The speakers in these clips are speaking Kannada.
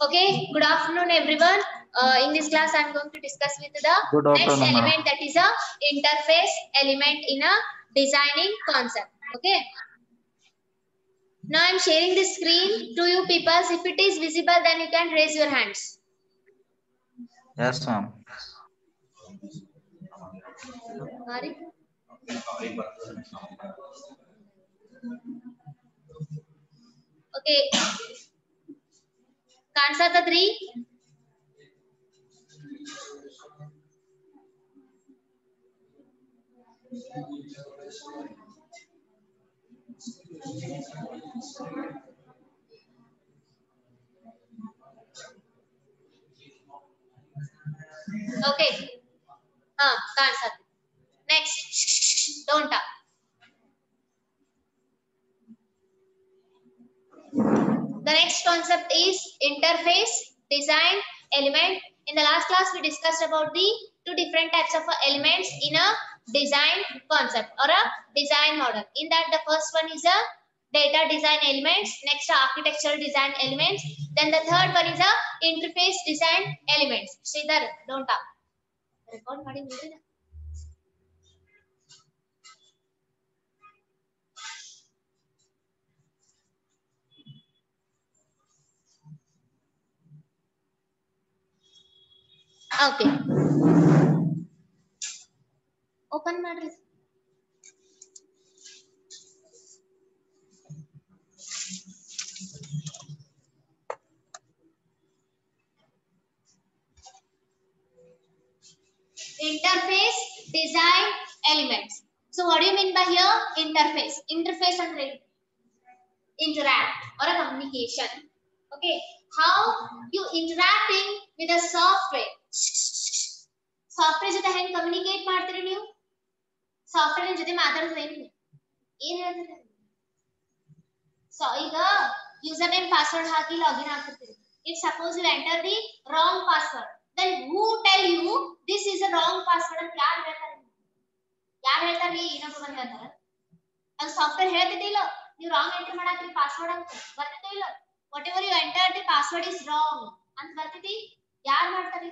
Okay, good afternoon everyone. In this class I am going to discuss with the next element, that is a interface element in a designing concept. Okay. Now I am sharing the screen to you people. If it is visible, then you can raise your hands. Yes, ma'am. Okay. Answer the three. Okay. Answer. Next. Don't talk. The next concept is interface, design, element. In the last class, we discussed about the two different types of elements in a design concept or a design model. In that, the first one is a data design elements, next architectural design elements, then the third one is a interface design elements. Sridhar, don't talk. Record ಮಾಡಿ ಬಿಡಿ. Okay. Open ಮಾಡ್ರಿ. Interface design elements. So what do you mean by here? Interface. Interface and interact or a communication. Okay. How you interacting with a software. Software ಜೊತೆ ಹೆಂಗೆ communicate ಮಾಡ್ತೀರಿ ನೀವು? Software ಜೊತೆ ಮಾತಾಡೋದು ಏನು ಹೇಳ್ತೀರಿ? So ಈಗ username password hockey login ಆಗ್ತಿರ್ತೀರಿ. If suppose you enter the wrong password, then who tell you this is a wrong password ಅಂತ ಯಾರು ಹೇಳ್ತಾರೆ? ಯಾರು ಹೇಳ್ತಾರೆ? ಇನ್ನೊಬ್ರು ಬಂದು ಹೇಳ್ತಾರೆ. ಅದು ಸಾಫ್ಟ್ವೇರ್ ಹೇಳ್ತಿದ್ದಿಲ್ಲ ನೀವು ರಾಂಗ್ ಎಂಟರ್ ಮಾಡಾಕ್ರಿ ಪಾಸ್ವರ್ಡ್ ಅಂತ ಬರ್ತಿದ್ದೆ ಇಲ್ಲ. whatever you enter the password is wrong ಅಂತ ಬರ್ತಿದ್ದಿ. ಯಾರು ಮಾಡ್ತಾರೆ?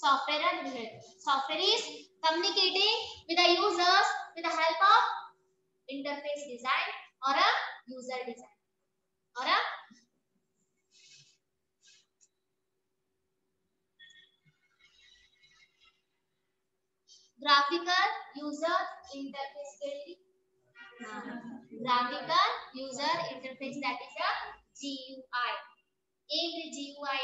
ಸಾಫ್ಟ್ವೇರ್ ಅಂತ ಹೇಳ್ತಾರೆ. Software is communicating with the users with the help of interface design or a user design or a graphical user interface graphical user interface, that is a GUI. Every GUI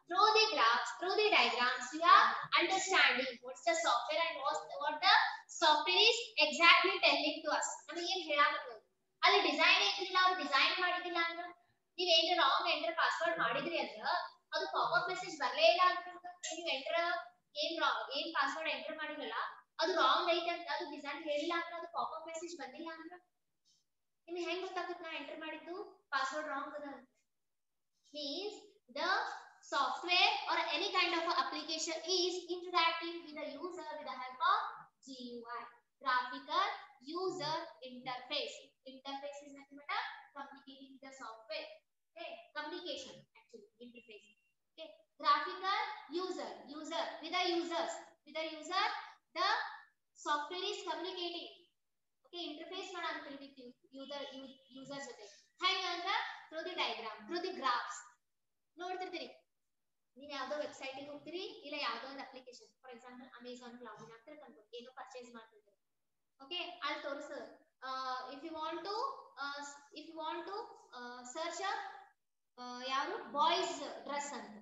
through the graphs, through the diagrams, we are understanding what's the software and what the software is exactly telling to us. ನಮಗೆ ಏನು ಹೇಳಾಕತ್ತದ ಅಲ್ಲಿ ಡಿಸೈನ್ ಐತಿಲ್ಲ, ಅವ್ರು ಡಿಸೈನ್ ಮಾಡಿದಿಲ್ಲ ಅಂದ್ರೆ ನೀವು ಏನು ರಾಂಗ್ ಎಂಟರ್ ಪಾಸ್ವರ್ಡ್ ಮಾಡಿದ್ರಿ ಅಂದ್ರೆ ಅದು ಪಾಪ್ಅಪ್ ಮೆಸೇಜ್ ಬರಲೇ ಇಲ್ಲ ಅಂದ್ರೆ ನೀವು ಎಂಟರ್ ಏನ್ ಪಾಸ್ವರ್ಡ್ ಎಂಟರ್ ಮಾಡಿರಲ್ಲ ಅದು ರಾಂಗ್ ಐತೆ ಅಂತ ಅದು ಡಿಸೈನ್ ಹೇಳಿಲ್ಲ ಅಂದ್ರೆ ಅದು ಪಾಪ್ಅಪ್ ಮೆಸೇಜ್ ಬಂದಿಲ್ಲ ಅಂದ್ರೆ ನಿಮಗೆ ಹೆಂಗ್ ಗೊತ್ತಾಗುತ್ತೆ ನಾ ಎಂಟರ್ ಮಾಡಿದ್ದು ಪಾಸ್ವರ್ಡ್ ರಾಂಗ್ ಅದ? means the software or any kind of application is interacting with the user with the help of GUI, graphical user interface. Interface is nothing but communicating with the software. Okay, communication actually interface. Okay, graphical user with the users, the software is communicating. Okay, interface ಮಾಡಾಕತ್ತೀವಿ with user ಜೊತೆ ಹೆಂಗಂದ್ರ through the diagram, through the graphs. ನೋಡ್ತಿರ್ತೀರಿ ನೀವು ಯಾವುದೋ ವೆಬ್ಸೈಟ್ ಗೆ ಹೋಗ್ತೀರಿ ಇಲ್ಲ ಯಾವುದೋ ಒಂದು application, for example Amazon login ಆಗ್ತಾರೆ ಅನ್ಕೊಂಡು ಏನೋ ಪರ್ಚೇಸ್ ಮಾಡ್ತಿರ್ತೀರಿ. ಓಕೆ, ಅಲ್ಲಿ ತೋರಿಸು if you want to search ಯಾರು ಬಾಯ್ಸ್ ಡ್ರೆಸ್ ಅಂತ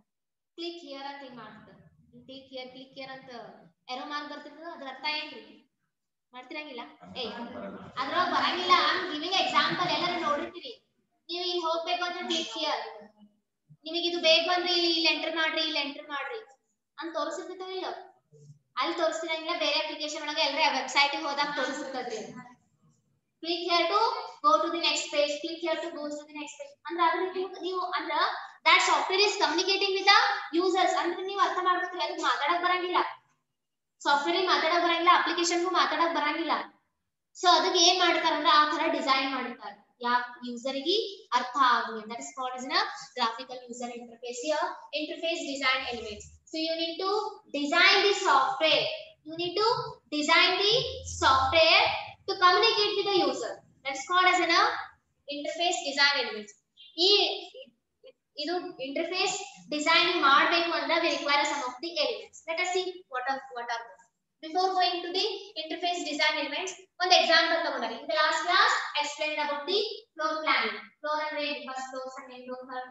ಕ್ಲಿಕ್ ಹಿಯರ್ ಅಂತ ಹಿಂಗ್ ಮಾಡ್ತಾರೆ. ಕ್ಲಿಕ್ ಹಿಯರ್ ಅಂತ ಎರೋ ಮಾರ್ಕ್ ಬರ್ತಿರ್ತದ. ಅದ್ರ ಅರ್ಥ ಏನ್ರಿ? ಮಾಡ್ತಿರಂಗಿಲ್ಲ? ಅದ್ರೊಳಗೆ ಬರಂಗಿಲ್ಲ. I am giving example. ಎಲ್ಲರೂ ನೋಡಿರ್ತೀರಿ. ನೀವು ಇಲ್ಲಿ ಹೋಗ್ಬೇಕು ಅಂದ್ರೆ ಕ್ಲಿಕ್ ಹಿಯರ್, ನಿಮಗೆ ಇದು ಬೇಕು ಅಂದ್ರೆ ಇಲ್ಲಿ ಎಂಟರ್ ಮಾಡ್ರಿ ಅಂತ ತೋರಿಸಿರ್ತೀವಿ ಇಲ್ಲ? ಅಲ್ಲಿ ತೋರಿಸ್ತಿರಂಗಿಲ್ಲ. ಬೇರೆ ಅಪ್ಲಿಕೇಶನ್ ಒಳಗೆ ಎಲ್ಲರೂ ವೆಬ್ಸೈಟ್ ಹೋದಾಗ ತೋರಿಸಿರ್ತದ್ರಿ. Click here to go to the next page, click here to go to the next page ಅಂದ್ರೆ ಅದ್ರ ನೀವು ಅಂದ್ರೆ that software is communicating with the users ಅಂದ್ರೆ ನೀವು ಅರ್ಥ ಮಾಡ್ಕೊತೀರಿ. ಅದಕ್ಕೆ ಮಾತಾಡಕ್ ಬರಂಗಿಲ್ಲ, ಸಾಫ್ಟ್ವೇರ್ ಮಾತಾಡಕ್ ಬರಂಗಿಲ್ಲ, ಅಪ್ಲಿಕೇಶನ್ಗೂ ಮಾತಾಡಕ್ ಬರಂಗಿಲ್ಲ. ಸೊ ಅದಕ್ಕೆ ಏನ್ ಮಾಡ್ತಾರಂದ್ರೆ ಆ ತರ ಡಿಸೈನ್ ಮಾಡಿರ್ತಾರೆ. ಯೂಸರ್ ಗೆ ಅರ್ಥ ಆಗಲಿ. That is called as a graphical user interface. Here interface design elements. So you need to design the software. You need to design the software to communicate with the user. That's called as an interface design elements. ಇದು interface design ಮಾಡಬೇಕು ಅಂದ್ರೆ we require some of the elements. Let us see what are those. Before going to the interface design elements, one example ತಗೊಂಡ್ರೆ in the last class I explained about the floor planning. Floor ಅಂದ್ರೆ first floor, second floor, third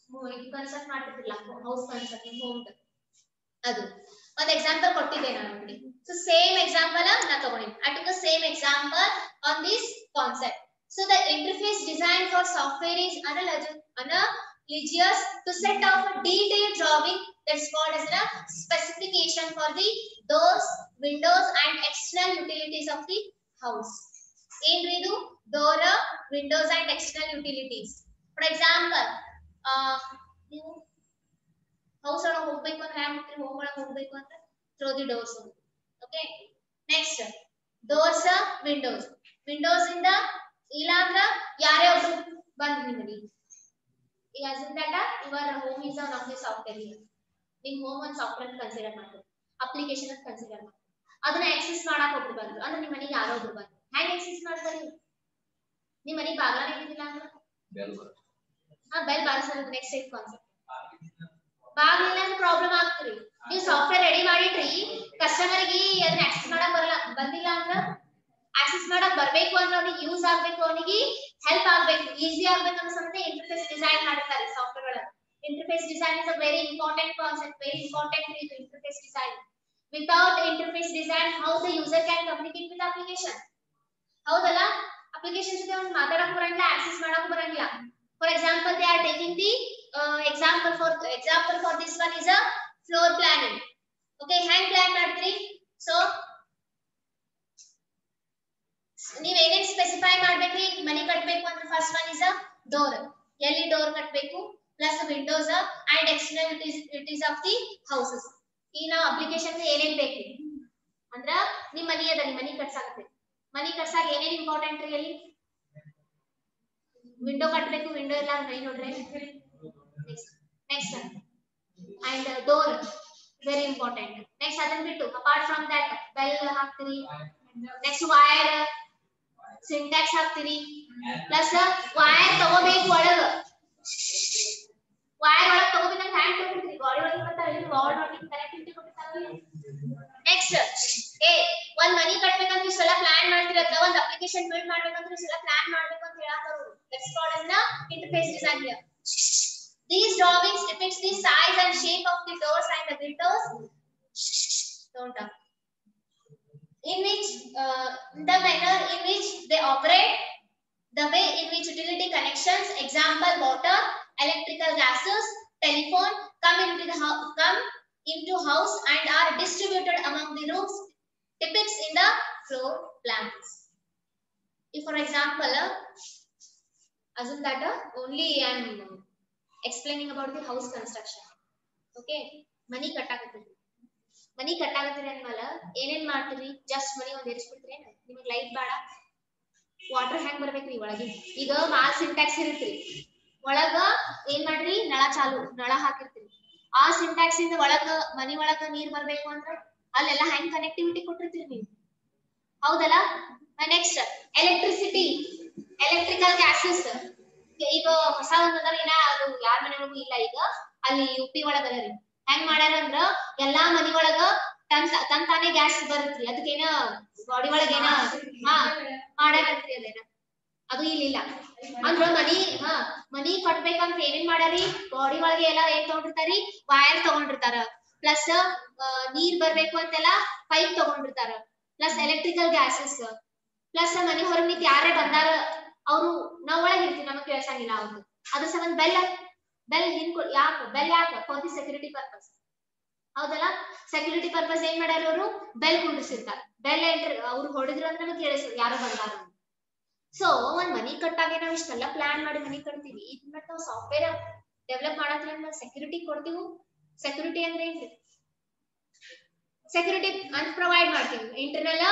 floor ಇದು ಕನ್ಸೆಪ್ಟ್ ಮಾಡ್ತಿರಲಿಲ್ಲ, ಹೌಸ್ ಕನ್ಸೆಪ್ಟ್ ಹೋಮ್ ಅದು ಒಂದು ಎಕ್ಸಾಂಪಲ್ ಕೊಟ್ಟಿದ್ದೆ ನಾನು ನೋಡಿ. ಸೊ ಸೇಮ್ ಎಕ್ಸಾಂಪಲ್ ನಾನು ತಗೊಂಡಿದ್ದೀನಿ. I took the same example on this concept. So the interface design for software is analogous to set of a detailed drawing that is called as a specification for the doors, windows and external utilities of the house. ಏನ್ರಿ ಇದು? door, windows and external utilities. For example, ನೀವು house ಒಳಗೆ ಹೋಗಬೇಕು ಅಂದ್ರೆ ಹ್ಯಾಂಗ್ ಹೋಮ್ ಒಳಗೆ ಹೋಗಬೇಕು ಅಂದ್ರೆ through the doors. Okay, next doors, windows ಇಂದ ಇಲ್ಲ ಅಂದ್ರೆ ಯಾರೇ ಒಬ್ರು ಬಂದು ನಿಮ್ಮಲ್ಲಿ ಈ assume that your home is one of the software. ನಿಮ್ಮ ಹೋಮ್ ಒಂದು ಸಾಫ್ಟ್ವೇರ್ ಕನ್ಸಿಡರ್ ಮಾಡ್ತೀವಿ, ಅಪ್ಲಿಕೇಶನ್ ಅಂತ ಕನ್ಸಿಡರ್ ಮಾಡ್ತೀವಿ. ಅದನ್ನ ಆಕ್ಸೆಸ್ ಮಾಡಕ್ ಒಬ್ರು ಬಂದ್ರು ಅಂದ್ರೆ ನಿಮ್ಮ ಮನೆಗೆ ಯಾರೋ ಒಬ್ರು ಬಂದ್ರು, ಹ್ಯಾಂಗ್ ಆಕ್ಸೆಸ್ ಮಾಡ್ತಾರೆ? ನಿಮ್ಮ ಮನೆಗೆ ಬಾಗ್ಲ ಇದ್ದಿಲ್ಲ ಅಂದ್ರೆ ಬೆಲ್ ಬಾರಿಸೋದು ನೆಕ್ಸ್ಟ್ ಸ್ಟೆಪ್ ಕಾನ್ಸೆಪ್ಟ್. ಬಾಗ್ಲಿಲ್ಲ ಅಂದ್ರೆ ಪ್ರಾಬ್ಲಮ್ ಆಗ್ತರಿ. ನೀವು ಸಾಫ್ಟ್ವೇರ್ ರೆಡಿ ಮಾಡಿಟ್ರಿ, ಕಸ್ಟಮರ್ಗೆ ಅದನ್ನ ಆಕ್ಸೆಸ್ ಮಾಡಕ್ ಬಂದಿಲ್ಲ ಅಂದ್ರೆ ಆಕ್ಸೆಸ್ ಮಾಡಕ್ ಬರ್ಬೇಕು ಅಂದ್ರೆ ಅವನಿಗೆ ಯೂಸ್ ಆಗ್ಬೇಕು, ಅವನಿಗೆ ಹೆಲ್ಪ್ ಆಗ್ಬೇಕು, ಈಸಿ ಆಗ್ಬೇಕು ಅನ್ನೋ ಸಮೇತ ಇಂಟರ್ಫೇಸ್ ಡಿಸೈನ್ ಮಾಡ್ತಾರೆ ಸಾಫ್ಟ್ವೇರ್ ಒಳಗೆ. Interface design is a very important concept, very important in interface design. Without interface design, how the user can communicate with the application? ಹೌದಲ್ಲ, ಅಪ್ಲಿಕೇಶನ್ ಜೊತೆ ಒಂದು ಮಾತಾಡಕ್ ಬರಂಗಿಲ್ಲ, ಆಕ್ಸೆಸ್ ಮಾಡಕ್ ಬರಂಗಿಲ್ಲ. For example, they are taking the example for this one is a floor planning. Okay, hang plan ಮಾಡ್ತೀರಿ? ಸೊ ನೀವು ಏನೇನ್ ಸ್ಪೆಸಿಫೈ ಮಾಡ್ಬೇಕ್ರಿ ಮನೆ ಕಟ್ಟಬೇಕು ಅಂದ್ರೆ first one is a door. ಎಲ್ಲಿ ಡೋರ್ ಕಟ್ಟಬೇಕು, plus Windows and external utilities of the houses. ಈ ನಾವು ಅಪ್ಲಿಕೇಶನ್ ಏನೇನ್ ಬೇಕು ಅಂದ್ರ ನಿಮ್ಮ ಮನಿ ಅದ, ನಿಮ್ಮ ಮನಿ ಕಟ್ಸಾಕತ್ತೆ, ಮನಿ ಕಟ್ಸಾಕ ಏನೇನ್ ಇಂಪಾರ್ಟೆಂಟ್ ರೀ? ಅಲ್ಲಿ ವಿಂಡೋ ಕಟ್ಟಬೇಕು, ವಿಂಡೋ ಇಲ್ಲ ಅಂದ್ರೆ ನೋಡ್ರಿ. Next and door very important. Next ಅದನ್ನ ಬಿಟ್ಟು ಅಪಾರ್ಟ್ ಫ್ರಮ್ ದಟ್ ಬೆಲ್ ಹಾಕ್ತೀರಿ, ನೆಕ್ಸ್ಟ್ ವೈರ್ ಸಿಂಟ್ಯಾಕ್ಸ್ ಹಾಕ್ತೀರಿ, ಪ್ಲಸ್ ವೈರ್ ತಗೋಬೇಕು ಒಳಗ, ವೈರ್ ಒಳಗೆ ತಗೋಬೇಕಂತ ಹ್ಯಾಂಡ್ ತಗೋಬಿಡ್ತೀರಿ, ಗಾಡಿ ಒಳಗೆ ಬರ್ತಾರೆ ಇಲ್ಲಿ ವಾರ್ಡ್ ಒಳಗೆ ಕನೆಕ್ಟಿವಿಟಿ ಕೊಟ್ಟಿರ್ತಾರಲ್ಲ. ನೆಕ್ಸ್ಟ್ ಒಂದ್ ಮನಿ ಕಟ್ಟಬೇಕಂತ ಇಷ್ಟೆಲ್ಲ ಪ್ಲಾನ್ ಮಾಡ್ತಿರತ್ತ, ಒಂದ್ ಅಪ್ಲಿಕೇಶನ್ ಬಿಲ್ಡ್ ಮಾಡ್ಬೇಕಂತ ಇಷ್ಟೆಲ್ಲ ಪ್ಲಾನ್ ಮಾಡ್ಬೇಕು ಅಂತ ಹೇಳಾಕರು. That's called as the interface design here. These drawings depicts the size and shape of the doors and the windows. Don't talk. In which the manner in which they operate, the way in which utility connections, example water, electrical, gases, telephone come into house and are distributed among the rooms depicts in the floor plans. If for example assume that only I am explaining about the house construction. Okay, ಮನಿ ಕಟ್ಟಾಕತ್ತೀರಿ ಅಂದ್ಮೇಲೆ ಏನೇನ್ ಮಾಡ್ತೀರಿ? ಜಸ್ಟ್ ಮನಿ ಒಂದ್ ಎರ್ಸ್ಬಿಡ್ತೀರಿ, ನಿಮಗೆ ಲೈಟ್ ಬೇಡ, ವಾಟರ್ ಹ್ಯಾಂಗ್ ಬರ್ಬೇಕ್ರಿ ಒಳಗೆ. ಈಗ ಮಾಲ್ ಸಿಂಟ್ಯಾಕ್ಸ್ ಇರುತ್ರಿ, ಒಳಗ ಏನ್ ಮಾಡ್ರಿ? ನಳ ಹಾಕಿರ್ತೀರಿ. ಆ ಸಿಂಟ್ಯಾಕ್ಸ್ ಇಂದ ಒಳಗ ಮನಿ ಒಳಗ ನೀರ್ ಬರ್ಬೇಕು ಅಂದ್ರೆ ಅಲ್ಲೆಲ್ಲ ಹ್ಯಾಂಗ್ ಕನೆಕ್ಟಿವಿಟಿ ಕೊಟ್ಟಿರ್ತೀರಿ ನೀವು, ಹೌದಲ್ಲ? Next electricity, electrical gases. ಈಗ ಹೊಸ ಒಂದದ ಏನ ಅದು ಯಾರ ಮನೆ ಒಳಗೂ ಇಲ್ಲ, ಈಗ ಅಲ್ಲಿ UP ಒಳಗ ಅದರಿ. ಹೆಂಗ್ ಮಾಡ್ಯಾರ ಅಂದ್ರ ಎಲ್ಲಾ ಮನಿ ಒಳಗ ತಾನೇ ಗ್ಯಾಸ್ ಬರುತ್ರಿ, ಅದಕ್ಕೇನ ಬಾಡಿ ಒಳಗ ಏನ ಮಾಡ್ಯಾರಂತ್ರಿ, ಅದೇನ ಅದು ಇಲ್ಲಿಲ್ಲ ಅಂದ್ರ ಮನಿ ಕಟ್ಬೇಕಂತ ಏನೇನ್ ಮಾಡ್ಯಾರಿ? ಬಾಡಿ ಒಳಗೆ ಎಲ್ಲ ಏನ್ ತಗೊಂಡಿರ್ತಾರಿ? ವೈರ್ ತಗೊಂಡಿರ್ತಾರ, ಪ್ಲಸ್ ನೀರ್ ಬರ್ಬೇಕು ಅಂತೆಲ್ಲ ಪೈಪ್ ತಗೊಂಡಿರ್ತಾರ, plus electrical gases, plus money ಹೊರಗ್ ನಿಂತ ಯಾರೇ ಬಂದಾರ ಅವರು ನಾವ್ ಒಳಗೆ ಇರ್ತೀವಿ, ನಮಗ್ ಕೇಳ್ಸಂಗಿಲ್ಲ ಅವ್ರು. ಅದ್ರ ಸಂಬಂಧ ಬೆಲ್ ಯಾಕೆ? ಫಾರ್ ದಿ ಸೆಕ್ಯೂರಿಟಿ ಪರ್ಪಸ್, ಹೌದಲ್ಲ? ಸೆಕ್ಯೂರಿಟಿ ಪರ್ಪಸ್ ಏನ್ ಮಾಡ್ಯಾರ ಅವರು? ಬೆಲ್ ಕುಂಡಿಸಿರ್ತಾರೆ. ಬೆಲ್ ಎಂಟ್ರಿ ಅವ್ರು ಹೊಡೆದ್ರು ಅಂದ್ರೆ ನಮಗೆ ಕೇಳಿಸ್ರು ಯಾರೋ ಬಂದಾರ. ಸೊ ಒಂದ್ ಮನಿ ಕಟ್ಟಾಗೆ ನಾವ್ ಇಷ್ಟೆಲ್ಲ ಪ್ಲಾನ್ ಮಾಡಿ ಮನಿ ಕಟ್ತೀವಿ. ಈಗ ನಾವು ಸಾಫ್ಟ್ವೇರ್ ಡೆವಲಪ್ ಮಾಡತ್ರ ಸೆಕ್ಯೂರಿಟಿ ಕೊಡ್ತೀವಿ. ಸೆಕ್ಯೂರಿಟಿ ಅಂದ್ರೆ ಏನ್ರಿ? ಸೆಕ್ಯೂರಿಟಿ ಅಂತ ಪ್ರೊವೈಡ್ ಮಾಡ್ತೀವಿ. ಇಂಟರ್ನಲ್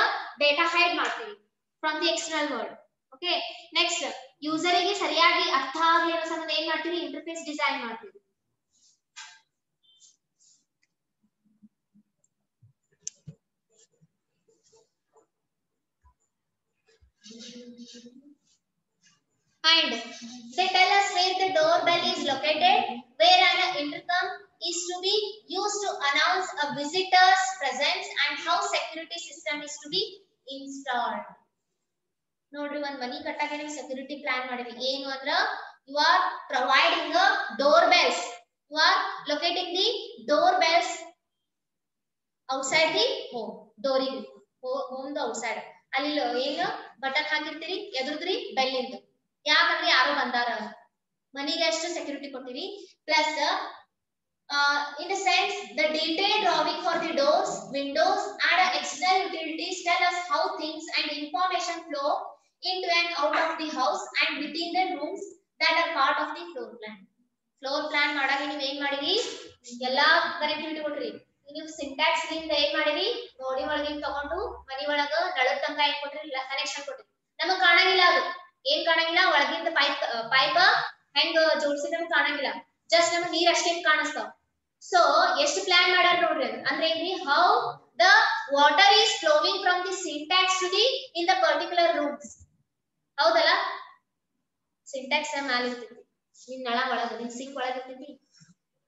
ಡೇಟಾ ಹೈಡ್ ಮಾಡ್ತೀವಿ from the external world. Okay next ಯೂಸರಿಗೆ ಸರಿಯಾಗಿ ಅರ್ಥ ಆಗಲಿ ಅನ್ನೋ ಸಂಬಂಧ ಏನ್ ಮಾಡ್ತೀವಿ ಇಂಟರ್ಫೇಸ್ ಡಿಸೈನ್ ಮಾಡ್ತೀವಿ and they tell us where the doorbell is located, where an intercom is to be used to announce a visitor's presence and how security system is to be installed. ನೋಡ್ರಿ ಒಂದು ಮನಿ ಕಟ್ಟಾಗೆ ನೀವು ಸೆಕ್ಯೂರಿಟಿ ಪ್ಲಾನ್ ಮಾಡಿರಿ ಏನು ಅಂದ್ರ you are providing a door bells you are locating the door bells outside the home ಡೋರಿಗೆ ಹೋಮ್ ಔಟ್ಸೈಡ್ ಅಲ್ಲಿ ಏನು ಬಟನ್ ಹಾಕಿರ್ತೀರಿ ಎದುರುದ್ರಿ ಬೆಲ್ ಇಂದು ಯಾಕಂದ್ರೆ ಯಾರು ಬಂದಾರ ಮನಿಗೆ ಎಷ್ಟು ಸೆಕ್ಯೂರಿಟಿ ಕೊಟ್ಟಿರಿ plus in the sense the detailed drawing for the doors windows and external utilities tell us how things and information flow into and out of the house and within the rooms that are part of the floor plan ಮಾಡಾಗ ನೀವು ಏನ್ ಮಾಡಿರಿ ಎಲ್ಲಾ ಕನೆಕ್ಟಿವಿಟಿ ಕೊಟ್ರಿ ನೀವು ಸಿಂಟ್ಯಾಕ್ಸ್ ಲಿಂದ ಏನ್ ಮಾಡಿರಿ ಗೋಡಿ ಒಳಗಿಂದ ತಗೊಂಡು ಮನಿ ಒಳಗ ನಳದ ತನಕ ಏನ್ ಕೊಟ್ರಿ ಕನೆಕ್ಷನ್ ಕೊಟ್ರಿ ನಮಗೆ ಕಾಣಂಗಿಲ್ಲ ಅದು ಏನ್ ಕಾಣಂಗಿಲ್ಲ ಒಳಗಿಂದ ಪೈಪ್ ಹೆಂಗ್ ಜೋಡಿಸಿದ್ರೆ ಕಾಣಂಗಿಲ್ಲ ಜಸ್ಟ್ ನಮಗೆ ನೀರ್ ಅಷ್ಟೇ ಕಾಣಿಸ್ತಾವ ಸೊ ಎಷ್ಟು ಪ್ಲಾನ್ ಮಾಡ್ಯಾರ ನೋಡ್ರಿ ಅಂದ್ರೆ ಏನ್ರಿ how the water is flowing from the Sintex to the in the particular rooms ಹೌದಲ್ಲ ಸಿಂಟ್ಯಾಕ್ಸ್ ಮ್ಯಾಲೆ ಇರ್ತೈತಿ ನಿಮ್ ನಳ ಒಳಗ ನಿಮ್ ಸಿಂಕ್ ಒಳಗ ಇರ್ತೈತಿ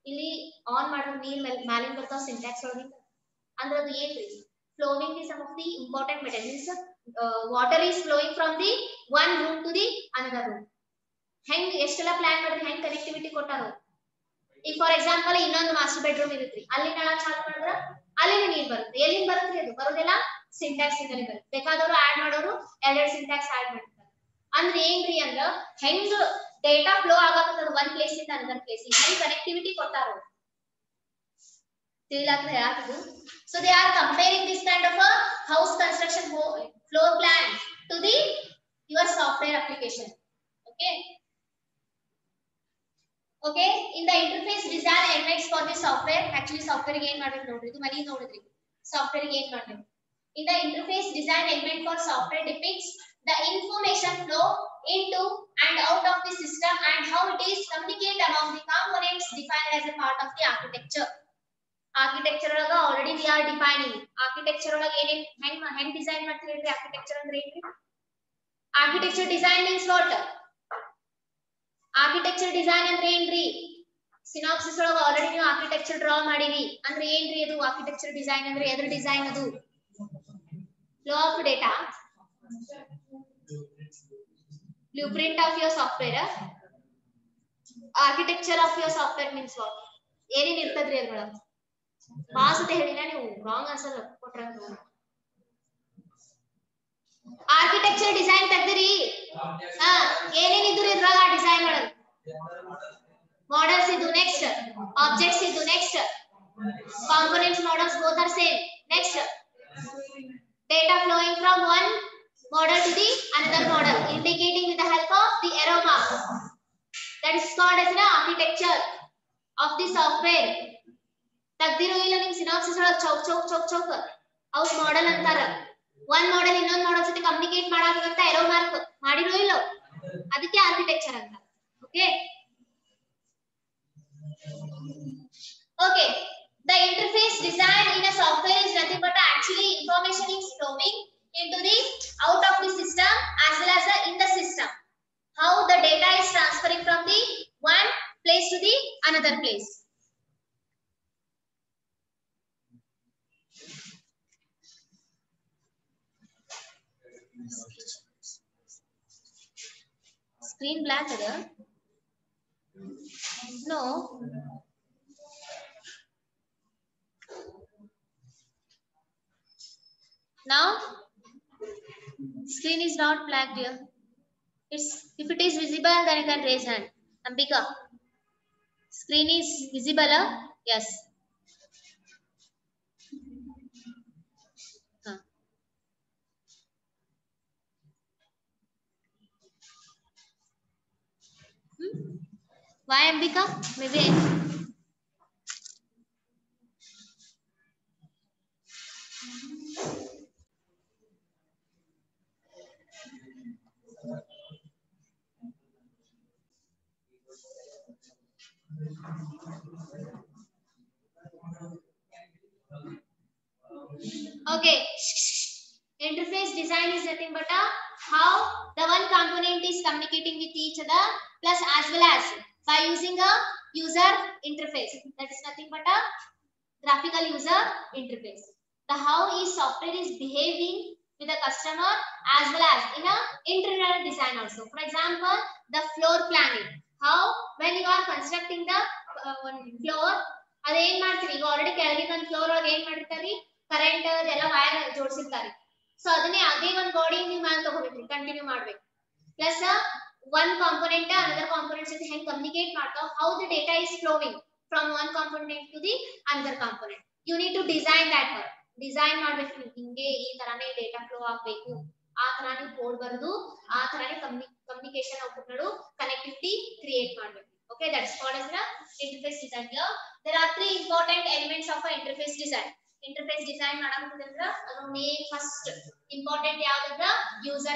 ಇಲ್ಲಿ ಆನ್ ಮಾಡಿದ್ರೆ ನೀರ್ ಮ್ಯಾಲಿಂದ ಬರ್ತಾವ ಸಿಂಟ್ಯಾಕ್ಸ್ ಒಳಗಿಂದ ಅಂದ್ರೆ ಅದು ಏನ್ರಿ flowing is some of the important materials water is flowing from the one room to the another room ಹೆಂಗ್ ಎಷ್ಟೆಲ್ಲ ಪ್ಲಾನ್ ಮಾಡಿದ್ರೆ ಹೆಂಗ್ ಕನೆಕ್ಟಿವಿಟಿ ಕೊಟ್ಟಾರೋ ಈಗ ಫಾರ್ ಎಕ್ಸಾಂಪಲ್ ಇನ್ನೊಂದು ಮಾಸ್ಟರ್ ಬೆಡ್ರೂಮ್ ಇರುತ್ತೆ ಅಲ್ಲಿ ನಳ ಚಾಲು ಮಾಡಿದ್ರೆ ಅಲ್ಲಿನ ನೀರ್ ಬರುತ್ತೆ ಎಲ್ಲಿಂದ ಬರುತ್ತೆ ಅದು ಬರೋದೆಲ್ಲ ಸಿಂಟ್ಯಾಕ್ಸ್ ಇಂದಲೇ ಬರುತ್ತೆ ಬೇಕಾದವರು ಆಡ್ ಮಾಡೋರು ಎರಡೆರಡು ಸಿಂಟ್ಯಾಕ್ಸ್ ಆಡ್ ಮಾಡ್ತಾರೆ ಅಂದ್ರೆ ಏನ್ರಿ ಅಂದ್ರ ಹೆಂಗ್ ಡೇಟಾ ಫ್ಲೋ ಆಗತ್ತದ ಒಂದ್ ಪ್ಲೇಸ್ ಇಂದ ಅನದರ್ ಪ್ಲೇಸ್ ಹೆಂಗ್ connectivity ಕೊಟ್ಟಾರೋ ತಿಳಿಲಾಗ್ತದೆ ಯಾಕದು so they are comparing this kind of a house construction floor plan to the your software application okay okay in the interface design elements for the software actually software ಗೆ ಏನು ಮಾಡಬೇಕು ನೋಡ್ರಿ ಇದು ಮನಿ ನೋಡಿದ್ರಿ software ಗೆ ಏನು ಮಾಡಬೇಕು in the interface design element for software depicts the information flow into and out of the system and how it is communicated among the components defined as a part of the architecture architecture ಒಳಗ already we are defining architecture ಒಳಗ ಏನೇನ್ ಹೆಂಗ್ ಡಿಸೈನ್ ಮಾಡ್ತೀರಿ ಅಂದ್ರೆ architecture ಅಂದ್ರೆ ಏನ್ರಿ architecture design means what architecture design ಅಂದ್ರೆ ಏನ್ರಿ ಸಿನಾಪ್ಸಿಸ್ ಒಳಗ ಆಲ್ರೆಡಿ ನೀವು ಆರ್ಕಿಟೆಕ್ಚರ್ ಡ್ರಾ ಮಾಡಿರಿ ಅಂದ್ರೆ ಏನ್ರಿ ಅದು ಆರ್ಕಿಟೆಕ್ಚರ್ ಡಿಸೈನ್ ಅಂದ್ರೆ ಎದ್ರ ಡಿಸೈನ್ ಅದು flow of data blueprint of your software architecture of your software means what ಏನೇನ್ ಇರ್ತದ್ರಿ ಅದ್ರೊಳಗ ಮಾಸತೆ ಹೇಳಿನ ನೀವು ರಾಂಗ್ ಆನ್ಸರ್ ಕೊಟ್ರ ಆರ್ಕಿಟೆಕ್ಚರ್ ಡಿಸೈನ್ ತೆಗ್ದಿರಿ ಏನೇನ್ ಇದ್ರಿ ಇದ್ರಾಗ ಡಿಸೈನ್ ಒಳಗ models idu next objects idu next components models both are same next data flowing from one model to the another model indicating with the help of the arrow mark that is called as the architecture of the software ತಗ್ದಿರೋ ಇಲ್ಲ ನಿಮ್ ಸಿನಾಪ್ಸಿಸ್ ಒಳಗ ಚೌಕ್ ಚೌಕ್ ಚೌಕ್ ಚೌಕ್ ಔಟ್ ಮಾಡೆಲ್ ಅಂತಾರ ಒಂದ್ ಮಾಡೆಲ್ ಇನ್ನೊಂದ್ ಮಾಡೆಲ್ ಜೊತೆ ಕಮ್ಯುನಿಕೇಟ್ ಮಾಡಾಕಂತ ಎರೋ ಮಾರ್ಕ್ ಮಾಡಿರೋ ಇಲ್ಲ ಅದಕ್ಕೆ ಆರ್ಕಿಟೆಕ್ಚರ್ ಅಂತ okay okay the interface design in a software is nothing but actually information is flowing into the out of the system as well as in the system how the data is transferring from the one place to the another place screen black ada no now screen is not black dear it's if it is visible then you can raise hand Ambika screen is visible yes why Ambika maybe Okay. Interface design is nothing but how the one component is communicating with each other plus as well as by using a user interface. That is nothing but a graphical user interface. The how is software is behaving with the customer as well as in a internal design also. For example, the floor planning. How when you are constructing the one floor, ಅದೇನ್ ಮಾಡ್ತೀರಿ ಈಗ ಆಲ್ರೆಡಿ ಕೆಳಗಿನ ಒಂದು ಫ್ಲೋರ್ ಒಳಗೆ ಏನ್ ಮಾಡಿರ್ತಾರಿ ಕರೆಂಟ್ ಅದೆಲ್ಲ ವೈರ್ ಜೋಡಿಸಿರ್ತಾರೆ ಸೊ ಅದನ್ನೇ ಅದೇ ಒಂದು ಬಾಡಿ ನೀವು ಮ್ಯಾಲ್ ತಗೋಬೇಕು ಕಂಟಿನ್ಯೂ ಮಾಡ್ಬೇಕು plus one component another component ಜೊತೆ ಹೆಂಗ್ ಕಮ್ಯುನಿಕೇಟ್ ಮಾಡ್ತಾವ how the data is flowing from one component to the another component you need to design that one design ಮಾಡ್ಬೇಕು ಹಿಂಗೆ ಈ ತರಾನೇ ಡೇಟಾ ಫ್ಲೋ ಆಗಬೇಕು ಆ ತರಾನೇ ಕೋಡ್ ಬರೆದು ಆ ತರಾನೇ ಕಮ್ಯುನಿಕೇಶನ್ ಔಟ್ಪುಟ್ ನಡು ಕನೆಕ್ಟಿವಿಟಿ ಕ್ರಿಯೇಟ್ ಮಾಡಬೇಕು okay that's called as the interface design here there are three important elements of a interface design ಮಾಡಬೇಕಂದ್ರ ಅದು ಮೇನ್ ಫಸ್ಟ್ ಇಂಪಾರ್ಟೆಂಟ್ ಯಾವುದು user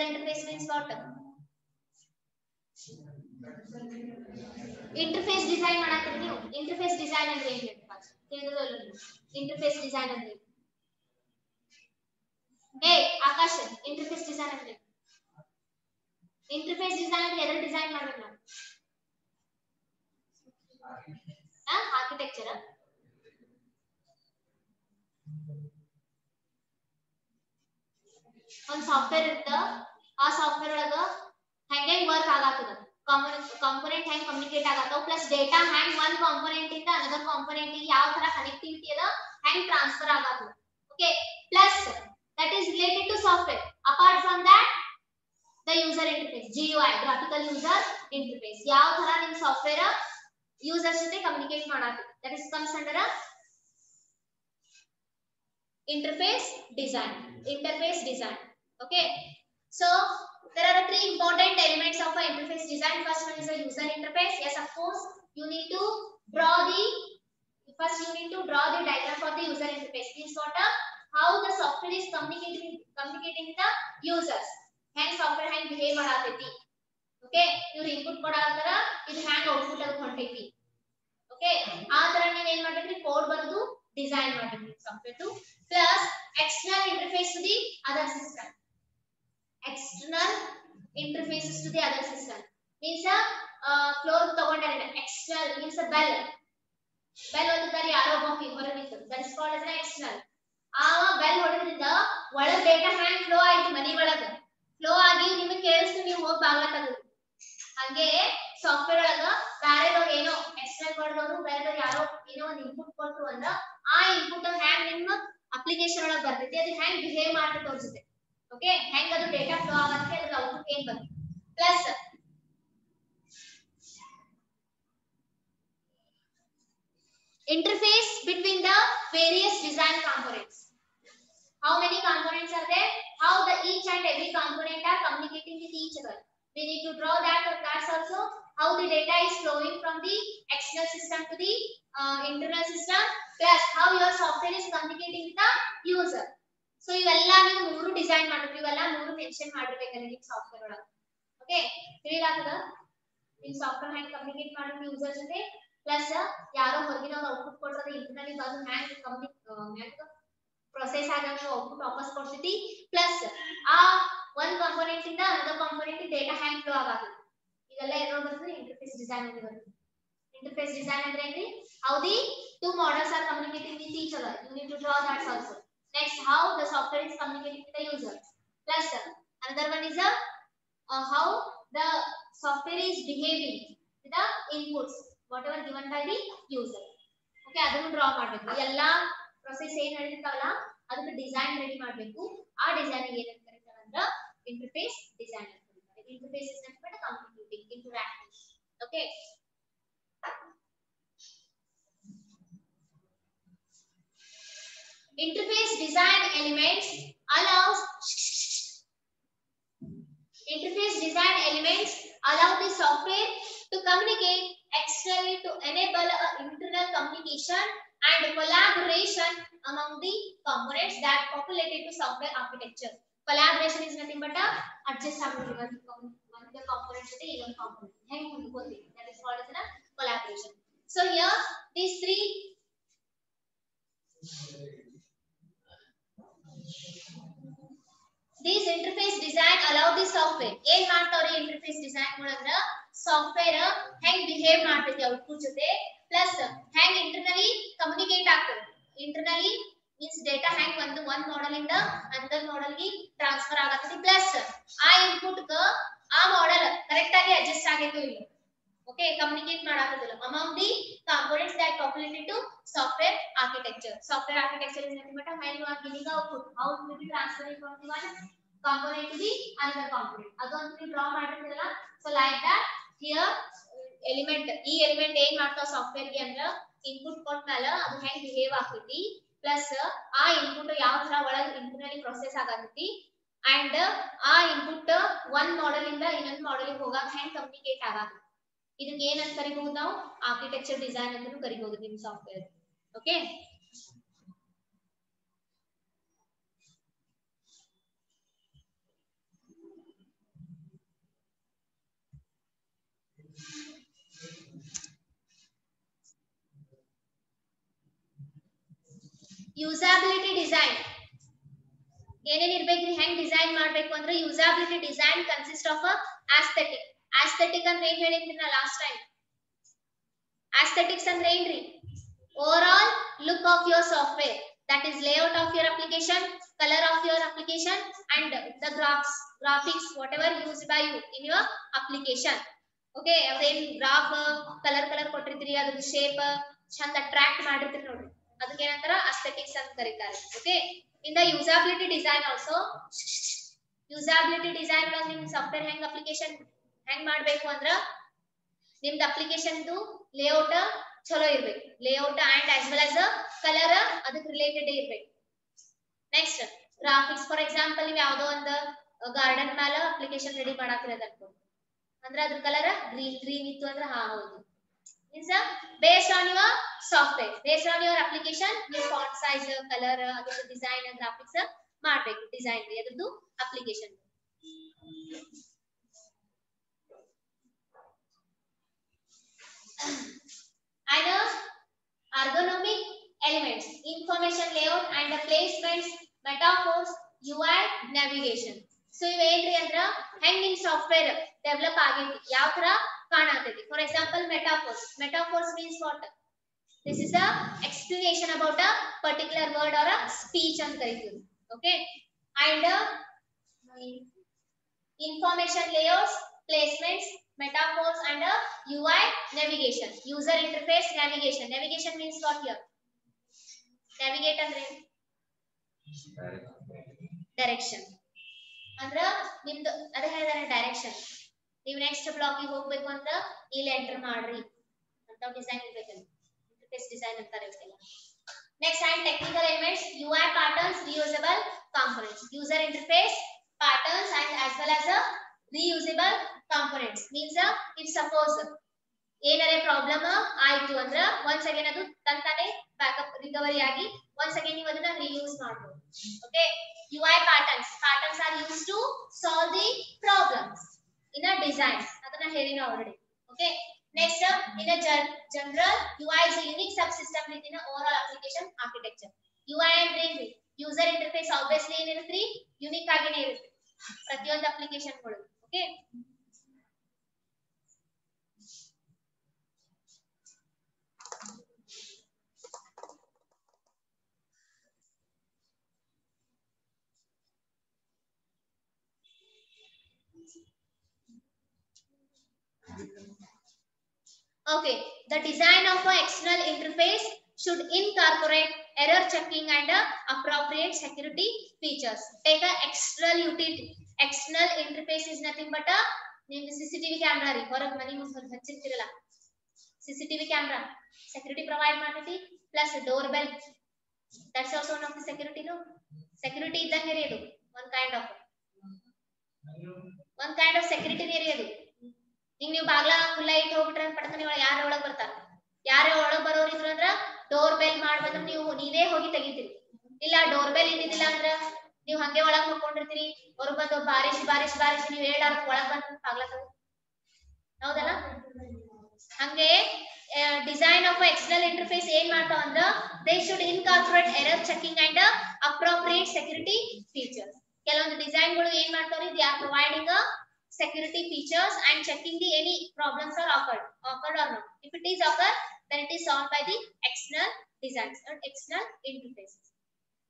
interface means what interface design ಮಾಡಾಕತ್ತೀರಿ ನೀವು interface design ಅಂದ್ರೆ ಏನು ಹೇಳ್ತೀರಾ ತಿಳಿದಿಲ್ಲ interface design ಅಂದ್ರೆ ಆಕಾಶ್ interface design ಅಂದ್ರೆ interface design ಅಂದ್ರೆ ಎರಡು ಡಿಸೈನ್ ಮಾಡಬೇಕು ನಾವು ಆರ್ಕಿಟೆಕ್ಚರ್ ಒಂದು ಸಾಫ್ಟ್ವೇರ್ ಇರುತ್ತೆ ಆ ಸಾಫ್ಟ್ವೇರ್ ಒಳಗ ಹೆಂಗೆ ವರ್ಕ್ ಆಗತ್ತದ ಕಾಂಪೋನೆಂಟ್ ಹೆಂಗ್ ಕಮ್ಯುನಿಕೇಟ್ ಆಗತ್ತವ ಪ್ಲಸ್ ಡೇಟಾ ಹೆಂಗ್ one ಕಾಂಪೋನೆಂಟ್ ಇಂದ ಅನದರ್ ಕಾಂಪೋನೆಂಟ್ ಗೆ ಯಾವ ತರ ಕನೆಕ್ಟಿವಿಟಿ ಅದ ಹೆಂಗ್ ಟ್ರಾನ್ಸ್ಫರ್ ಆಗತ್ತದ okay plus that is related to software apart from that the user interface GUI graphical user interface ಯಾವ ತರ ನಿಮ್ಮ ಸಾಫ್ಟ್ವೇರ್ ಯೂಸರ್ಸ್ ಜೊತೆ communicate ಮಾಡಾಕತ್ತಿ that is comes under a interface design okay so there are three important elements of a interface design first one is a user interface yes of course you need to draw the diagram for the user interface means what how the software is communicating with the users hang software hang behave ಮಾಡಾಕತ್ತಿ okay ಇವರು ಇನ್ಪುಟ್ ಕೊಡಾಕತ್ತಾರ ಇದು ಹ್ಯಾಂಗ್ ಔಟ್ಪುಟ್ ಆಗಿ ಹೊಂಟೈತಿ okay ಆ ತರ ನೀವು ಏನು ಮಾಡಬೇಕ್ರಿ ಕೋಡ್ ಬರೆದು ಡಿಸೈನ್ ಮಾಡಬೇಕು software to plus external interface to the other system means floor ತಗೊಂಡಾರೆ external means a bell ಹೊಡೆದಾರೆ ಯಾರೋ ಒಬ್ಬ ಹೊರಗಿತ್ತು that is called as an external ಆ ಬೆಲ್ ಹೊಡೆದ್ರಿಂದ ಒಳಗೆ ಡೇಟಾ ಹ್ಯಾಂಗ್ ಫ್ಲೋ ಆಯ್ತು ಮನಿ ಒಳಗೆ ಫ್ಲೋ ಆಗಿ ನಿಮಗೆ ಕೇಳಿಸ್ತು ನೀವು ಹೋಗಿ ಬಾಗ್ಲ ತೆಗೆದು ಹಾಗೆ ಸಾಫ್ಟ್ವೇರ್ ಒಳಗ ಬೇರೆದವ್ರು ಏನೋ ಎಕ್ಸ್ಟರ್ನಲ್ ಕೊಡದವರು ಬೇರೆದವ್ರು ಯಾರೋ ಏನೋ ಒಂದು ಇನ್ಪುಟ್ ಕೊಟ್ಟರು ಅಂದ್ರೆ ಆ ಇನ್ಪುಟ್ ಹ್ಯಾಂಗ್ ನಿಮ್ಮ ಅಪ್ಲಿಕೇಶನ್ ಒಳಗೆ ಬರ್ತೈತಿ ಅದು ಹ್ಯಾಂಗ್ ಬಿಹೇವ್ ಮಾಡ್ತೈತೆ ತೋರಿಸುತ್ತೆ ಓಕೆ ಹೆಂಗ್ ಅದು ಡೇಟಾ ಫ್ಲೋ ಆಗುತ್ತೆ ಅದ್ರ ಔಟ್ಪುಟ್ ಏನ್ ಬರುತ್ತೆ plus interface between the various design components how many components are there how the each and every component are communicating with each other we need to draw that or that's also how the data is flowing from the external system to the internal system plus how your software is communicating with the user so ಇವೆಲ್ಲ ನೀವು ಮೂರು ಡಿಸೈನ್ ಮಾಡಬೇಕು ಇವೆಲ್ಲ ಮೂರು ಮೆನ್ಷನ್ ಮಾಡಿರಬೇಕು ನಿಮ್ಮ ಸಾಫ್ಟ್ವೇರ್ ಒಳಗೆ ಓಕೆ ಕ್ಲಿಯರ್ ಆಗ್ತದ ನಿಮ್ಮ ಸಾಫ್ಟ್ವೇರ್ ಹ್ಯಾಂಗ್ ಕಮ್ಯುನಿಕೇಟ್ ಮಾಡಬೇಕು ಯೂಸರ್ ಜೊತೆ ಪ್ಲಸ್ ಯಾರೋ ಹೊರಗಿನವರು ಔಟ್ಪುಟ್ ಕೊಡ್ತಾರೆ ಇಂಟರ್ನಲಿ ಬಂದು ಹ್ಯಾಂಗ್ ಪ್ರೊಸೆಸ್ ಆಗಂಗ ಔಟ್ಪುಟ್ ವಾಪಸ್ ಕೊಡ್ತೈತಿ ಪ್ಲಸ್ ಆ ಒಂದು ಕಾಂಪೋನೆಂಟ್ ಇಂದ ಅನದರ್ ಕಾಂಪೋನೆಂಟ್ ಡೇಟಾ ಹ್ಯಾಂಗ್ ಫ್ಲೋ ಆಗುತ್ತೆ ಇದೆಲ್ಲ ಏನೋ ಬರ್ತದೆ ಇಂಟರ್ಫೇಸ್ ಡಿಸೈನ್ ಅಂತ ಬರುತ್ತೆ ಇಂಟರ್ಫೇಸ್ ಡಿಸೈನ್ ಅಂದ್ರೆ ಏನ್ರಿ how the two models are communicating with each other you need to draw that also next how the software is communicating with the user plus another one is how the software is behaving with the inputs whatever given by the user okay ಅದನ್ನು ಡ್ರಾ ಮಾಡಬೇಕು ಎಲ್ಲ process ಏನು ನಡೆಯುತ್ತಲ್ಲ ಅದಕ್ಕೆ ಡಿಸೈನ್ ರೆಡಿ ಮಾಡಬೇಕು ಆ ಡಿಸೈನ್ ಗೆ ಏನು ಕರೀತಾರೆ ಅಂದ್ರೆ ಇಂಟರ್ಫೇಸ್ ಡಿಸೈನ್ ಅಂತ ಕರೀತಾರೆ interface is nothing but communicating interactive okay interface design elements allow the software to communicate externally to enable internal communication and collaboration among the components that populated to software architecture collaboration is nothing but adjust one of the components ಜೊತೆ ಇನ್ನೊಂದು ಕಾಂಪೊನೆಂಟ್ ಹೆಂಗ್ ಹೊಂದ್ಕೋತೀವಿ, that is called as a collaboration. So here these three these interface design allow the software ಏನ್ ಮಾಡ್ತಾವ್ರಿ interface design ಒಳಗ ಸಾಫ್ಟ್ವೇರ್ ಹೆಂಗ್ ಬಿಹೇವ್ ಮಾಡ್ತೈತಿ ಔಟ್ಪುಟ್ ಜೊತೆ ಪ್ಲಸ್ ಹೆಂಗ್ ಇಂಟರ್ನಲಿ ಕಮ್ಯುನಿಕೇಟ್ ಆಗ್ತದೆ. ಇಂಟರ್ನಲಿ ಮೀನ್ಸ್ ಡೇಟಾ ಹೆಂಗ್ ಒಂದು ಮಾಡೆಲ್ ಇಂದ ಅದರ್ ಮಾಡೆಲ್ ಗೆ ಟ್ರಾನ್ಸ್ಫರ್ ಆಗತೈತಿ ಪ್ಲಸ್ ಆ ಇನ್ಪುಟ್ ಗ ಆ ಮಾಡೆಲ್ ಕರೆಕ್ಟ್ ಆಗಿ ಅಡ್ಜಸ್ಟ್ ಆಗೈತೋ ಇಲ್ಲ, ಓಕೆ ಕಮ್ಯುನಿಕೇಟ್ ಮಾಡಾಕತ್ತಿಲ್ಲ among the components that populated to software architecture. Software architecture is nothing but when you are giving the output, how it will be transferring from the one component to the another component. ಅದೊಂದು ನೀವು ಡ್ರಾ ಮಾಡಿರ್ತೀರಲ್ಲ, so like that here element ಈ ಎಲಿಮೆಂಟ್ ಏನ್ ಮಾಡ್ತಾವ ಸಾಫ್ಟ್ವೇರ್ ಗೆ ಅಂದ್ರ ಇನ್ಪುಟ್ ಕೊಟ್ಮೇಲೆ ಅದು ಹೆಂಗ್ ಬಿಹೇವ್ ಆಗ್ತೈತಿ ಪ್ಲಸ್ ಆ ಇನ್ಪುಟ್ ಯಾವ ತರ ಒಳಗೆ ಇಂಟರ್ನಲಿ ಪ್ರೊಸೆಸ್ ಆಗತೈತಿ ಅಂಡ್ ಆ ಇನ್ಪುಟ್ ಒಂದ್ ಮಾಡೆಲ್ ಇಂದ ಇನ್ನೊಂದು ಮಾಡೆಲ್ ಗೆ ಹೋಗಾಕ ಹೆಂಗ್ ಕಮ್ಯುನಿಕೇಟ್ ಆಗತೈತಿ. ಇದಕ್ಕೆ ಏನಂತ ಕರಿಬಹುದು ನಾವು ಆರ್ಕಿಟೆಕ್ಚರ್ ಡಿಸೈನ್ ಅಂತ ಕರಿಬಹುದು ನಿಮ್ಮ ಸಾಫ್ಟ್ವೇರ್. ಓಕೆ ಯೂಸಬಿಲಿಟಿ ಡಿಸೈನ್ ಏನೇನ್ ಇರಬೇಕ್ರಿ, ಹೆಂಗ್ ಡಿಸೈನ್ ಮಾಡಬೇಕು ಅಂದ್ರೆ usability design consist of aesthetic. Aesthetic ಅಂದ್ರೆ ಏನ್ ಹೇಳಿದ್ರಿ ನಾ ಲಾಸ್ಟ್ ಟೈಮ್, ಆಸ್ಥೆಟಿಕ್ಸ್ ಅಂದ್ರೆ ಏನ್ರಿ overall look of your software, that is layout of your application, color of your application and the graphics whatever used by you in your application. okay ಅದೇನ್ ಗ್ರಾಫ್ ಕಲರ್ ಕೊಟ್ಟಿರ್ತೀರಿ ಅದ್ರ ಶೇಪ್ ಚಂದ ಅಟ್ರಾಕ್ಟ್ ಮಾಡಿರ್ತೀರಿ ನೋಡ್ರಿ, ಅದಕ್ಕೆ ಏನಂತಾರ aesthetics ಅಂತ ಕರೀತಾರೆ. Okay in the usability design also, usability design ಒಳಗ ನಿಮ್ ಸಾಫ್ಟ್ವೇರ್ ಹೆಂಗ್ ಅಪ್ಲಿಕೇಶನ್ ಹೆಂಗ್ ಮಾಡಬೇಕು ಅಂದ್ರ ನಿಮ್ದು ಅಪ್ಲಿಕೇಶನ್ ದು ಲೇಔಟ್ ಚಲೋ ಇರಬೇಕು, layout and as well as colour ಅದಕ್ಕೆ ರಿಲೇಟೆಡ್ ಇರಬೇಕು. ನೆಕ್ಸ್ಟ್ ಗ್ರಾಫಿಕ್ಸ್, ಫಾರ್ ಎಕ್ಸಾಂಪಲ್ ನೀವು ಯಾವುದೋ ಒಂದು ಗಾರ್ಡನ್ ಮೇಲೆ ಅಪ್ಲಿಕೇಶನ್ ರೆಡಿ ಮಾಡಾಕಿರೋದು ಅನ್ಕೋ ಅಂದ್ರೆ ಅದ್ರ ಕಲರ್ ಗ್ರೀನ್ ಇತ್ತು ಅಂದ್ರೆ ಹೌದು means based on your software, based on your application ನೀವು font size color ಅದರ ಡಿಸೈನ್ ಗ್ರಾಫಿಕ್ಸ್ ಮಾಡಬೇಕು. ಡಿಸೈನ್ ಅದರದ್ದು application and ergonomic elements, information layout and placements, metaphors, UI, navigation. So ಇವೇನ್ರಿ ಅಂದ್ರ ಹೆಂಗ್ ನಿಮ್ ಸಾಫ್ಟ್ವೇರ್ ಡೆವಲಪ್ ಆಗೈತಿ ಯಾವ ತರ ಕಾಣತೈತಿ. For example metaphors means what, this is a explanation about a particular word or a speech ಅಂತ ಕರೀತೀವಿ. okay and information layouts, placements, metaphors and UI, navigation, user interface, navigation. Navigation means what here, navigate ಅಂದ್ರೆ ಡೈರೆಕ್ಷನ್ ಅಂದ್ರ ನಿಮ್ದು ಅದ ಹೇಳಿದಾರೆ ಡೈರೆಕ್ಷನ್. ನೀವು ನೆಕ್ಸ್ಟ್ ಬ್ಲಾಕ್ ಗೆ ಹೋಗಬೇಕು ಅಂತ ಇಲ್ಲಿ ಎಂಟರ್ ಮಾಡ್ರಿ ಅಂತ ಡಿಸೈನ್ ಇರಬೇಕಲ್ಲ, ಇಂಟರ್ಫೇಸ್ ಡಿಸೈನ್ ಅಂತಾರೆ ಇದೆಲ್ಲ. Next and technical elements, UI patterns, reusable components, user interface, patterns and as well as reusable components means if suppose ಏನಾರೆ ಪ್ರಾಬ್ಲಮ್ ಆಯ್ತು ಅಂದ್ರೆ once again ಅದು ತಂತಾನೆ ಬ್ಯಾಕಪ್ ರಿಕವರಿ ಆಗಿ once again ನೀವು ಅದನ್ನ ರೀಯೂಸ್ ಮಾಡಬಹುದು. okay UI patterns are used to solve the problems in a design, ಅದನ್ನ ಹೇಳಿನ already. okay next in a general, UI is a unique subsystem within an overall application architecture. UI ಅಂದ್ರೆ user interface obviously ಏನಿರುತ್ತೆ ಯುನಿಕ್ ಆಗಿನೇ ಇರುತ್ತೆ ಪ್ರತಿಯೊಂದು ಅಪ್ಲಿಕೇಶನ್ ಗಳು. okay okay the design of an external interface should incorporate error checking and appropriate security features. Take a external utility. External interface is nothing but a CCTV camera ರೀ, ಹೊರಗೆ ಮನೆ ಮುಂದೆ ಹಚ್ಚಿರ್ತಿರಲ್ಲ CCTV camera security provide ಮಾಡ್ತೈತಿ plus door bell, that's also one of the security. no security ಇದ್ದಂಗೆ ರೀ ಇದು, one kind of security ರೀ ಅದು. ಈಗ ನೀವು ಬಾಗ್ಲ ಖುಲ್ಲಾ ಇಟ್ಟು ಹೋಗ್ಬಿಟ್ರೆ ಪಡ್ತಾನೆ ಯಾರು ಒಳಗ್ ಬರ್ತಾರ, ಯಾರೇ ಒಳಗ್ ಬರೋರು ಇದ್ರು ಅಂದ್ರ ಡೋರ್ ಬೆಲ್ ಮಾಡ್ಬಂದ್ರೆ ನೀವೇ ಹೋಗಿ ತೆಗಿತೀರಿ. ಇಲ್ಲ ಡೋರ್ ಬೆಲ್ ಇದ್ದಿದ್ದಿಲ್ಲ ಅಂದ್ರ ನೀವು ಹಂಗೆ ಒಳಗ್ ಹೋಗ್ಕೊಂಡಿರ್ತೀರಿ, ಹೊರಗ್ ಬಂದು ಬಾರಿಸಿ ನೀವು ಹೇಳಾರ ಒಳಗ್ ಬಂದ್ ಬಾಗ್ಲ ಹೌದಲ್ಲ? ಹಂಗೆ ಡಿಸೈನ್ ಆಫ್ ಎಕ್ಸ್ಟರ್ನಲ್ ಇಂಟರ್ಫೇಸ್ ಏನ್ ಮಾಡ್ತಾವ ಅಂದ್ರ they should incorporate error checking and appropriate security features. ಕೆಲವೊಂದು ಡಿಸೈನ್ ಗಳು ಏನ್ ಮಾಡ್ತಾವ್ರಿ, they are providing security features and checking the any problems are occurred or not. If it is occur, then it is solved by the external designs or external interfaces.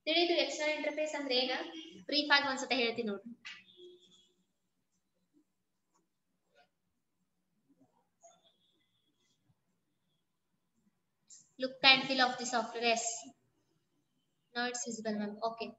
ತಿಳಿದು external interface ಅಂದ್ರೆ ಏನು ಬ್ರೀಫ್ ಆಗಿ ಒಂದ್ಸತಿ ಹೇಳ್ತೀನಿ ನೋಡಿ. Look and feel of the software. Yes, now it's visible, ma'am. Okay.